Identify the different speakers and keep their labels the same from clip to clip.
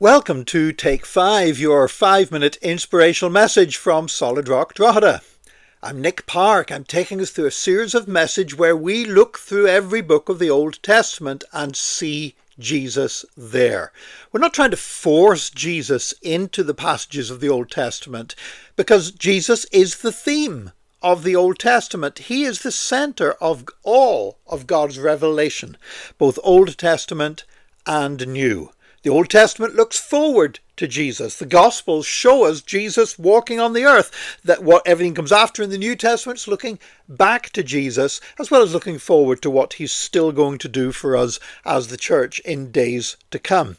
Speaker 1: Welcome to Take 5, your 5-minute inspirational message from Solid Rock Drogheda. I'm Nick Park. I'm taking us through a series of messages where we look through every book of the Old Testament and see Jesus there. We're not trying to force Jesus into the passages of the Old Testament because Jesus is the theme of the Old Testament. He is the center of all of God's revelation, both Old Testament and New. The Old Testament looks forward to Jesus. The Gospels show us Jesus walking on the earth. That what everything comes after in the New Testament's looking back to Jesus, as well as looking forward to what he's still going to do for us as the church in days to come.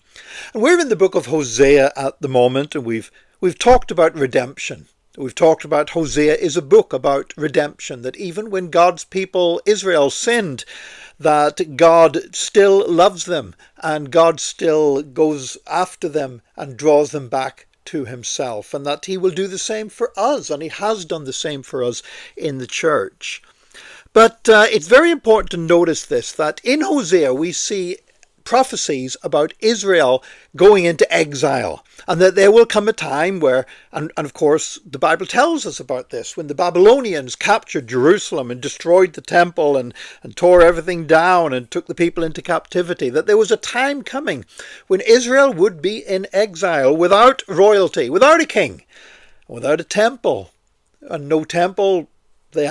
Speaker 1: And we're in the book of Hosea at the moment, and we've talked about redemption. We've talked about Hosea is a book about redemption, that even when God's people, Israel, sinned, that God still loves them and God still goes after them and draws them back to himself, and that he will do the same for us, and he has done the same for us in the church. But it's very important to notice this, that in Hosea we see prophecies about Israel going into exile, and that there will come a time where, and of course the Bible tells us about this, when the Babylonians captured Jerusalem and destroyed the temple and tore everything down and took the people into captivity, that there was a time coming when Israel would be in exile without royalty, without a king, without a temple. And no temple. They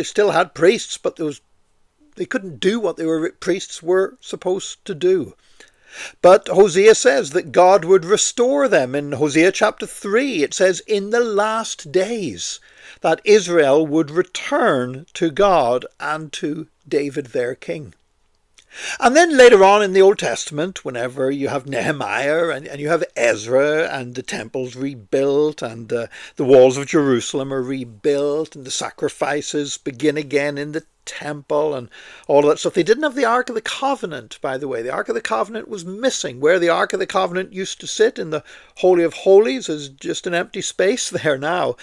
Speaker 1: still had priests, but they couldn't do what priests were supposed to do. But Hosea says that God would restore them. In Hosea chapter 3, it says, in the last days, that Israel would return to God and to David their king. And then later on in the Old Testament, whenever you have Nehemiah and you have Ezra and the temple's rebuilt and the walls of Jerusalem are rebuilt and the sacrifices begin again in the temple and all of that stuff. They didn't have the Ark of the Covenant, by the way. The Ark of the Covenant was missing. Where the Ark of the Covenant used to sit in the Holy of Holies is just an empty space there now.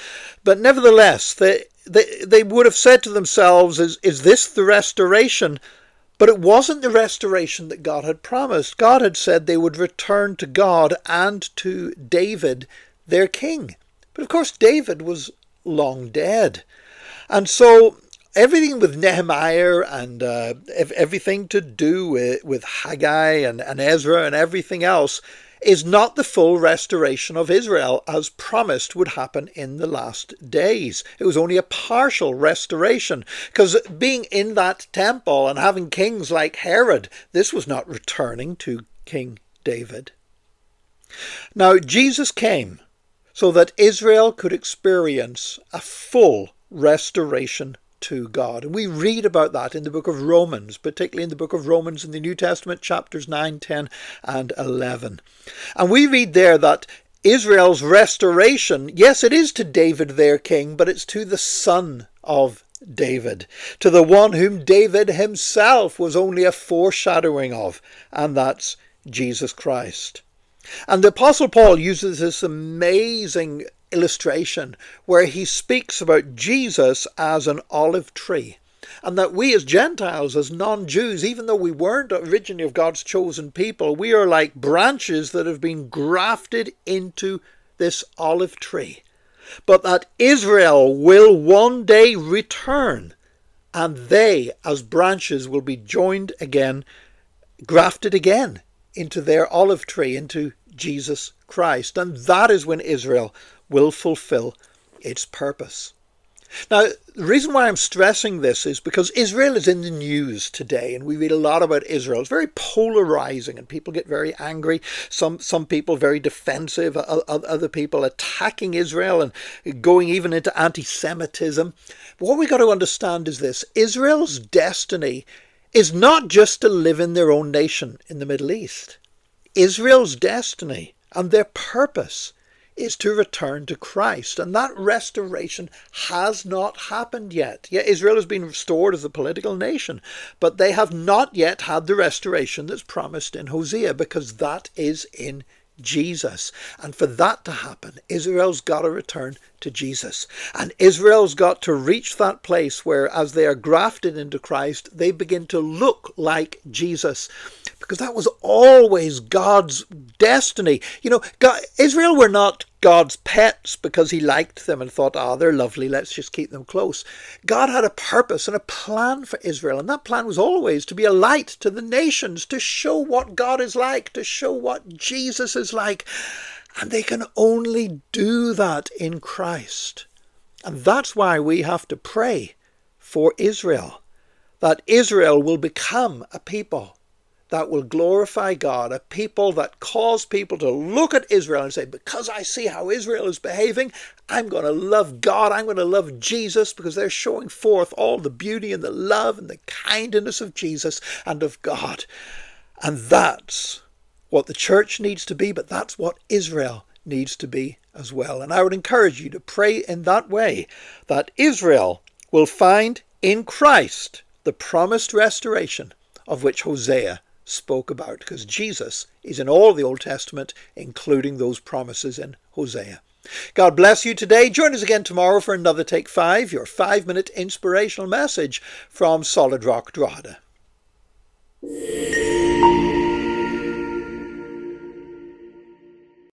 Speaker 1: But nevertheless, they would have said to themselves, is this the restoration? But it wasn't the restoration that God had promised. God had said they would return to God and to David, their king. But of course, David was long dead. And so everything with Nehemiah and everything to do with Haggai and Ezra and everything else is not the full restoration of Israel as promised would happen in the last days. It was only a partial restoration, because being in that temple and having kings like Herod, this was not returning to King David. Now, Jesus came so that Israel could experience a full restoration to God. And we read about that in the book of Romans, particularly in the book of Romans in the New Testament, chapters 9, 10, and 11. And we read there that Israel's restoration, yes, it is to David their king, but it's to the son of David, to the one whom David himself was only a foreshadowing of, and that's Jesus Christ. And the Apostle Paul uses this amazing illustration where he speaks about Jesus as an olive tree, and that we as Gentiles, as non-Jews, even though we weren't originally of God's chosen people, we are like branches that have been grafted into this olive tree, but that Israel will one day return, and they as branches will be joined again, grafted again into their olive tree, into Jesus Christ, and that is when Israel will fulfill its purpose. Now, the reason why I'm stressing this is because Israel is in the news today, and we read a lot about Israel. It's very polarizing, and people get very angry. Some people very defensive, other people attacking Israel and going even into anti-Semitism. But what we got to understand is this: Israel's destiny is not just to live in their own nation in the Middle East. Israel's destiny and their purpose is to return to Christ. And that restoration has not happened yet. Yeah, Israel has been restored as a political nation, but they have not yet had the restoration that's promised in Hosea, because that is in Jesus. And for that to happen, Israel's got to return to Jesus. And Israel's got to reach that place where, as they are grafted into Christ, they begin to look like Jesus. Because that was always God's destiny. You know, Israel were not God's pets because he liked them and thought, they're lovely, let's just keep them close. God had a purpose and a plan for Israel, and that plan was always to be a light to the nations, to show what God is like, to show what Jesus is like. And they can only do that in Christ. And that's why we have to pray for Israel, that Israel will become a people that will glorify God, a people that cause people to look at Israel and say, because I see how Israel is behaving, I'm going to love God, I'm going to love Jesus, because they're showing forth all the beauty and the love and the kindness of Jesus and of God. And that's what the church needs to be, but that's what Israel needs to be as well. And I would encourage you to pray in that way, that Israel will find in Christ the promised restoration of which Hosea spoke about, because Jesus is in all the Old Testament, including those promises in Hosea. God bless you today. Join us again tomorrow for another Take 5, your 5-minute inspirational message from Solid Rock Drogheda.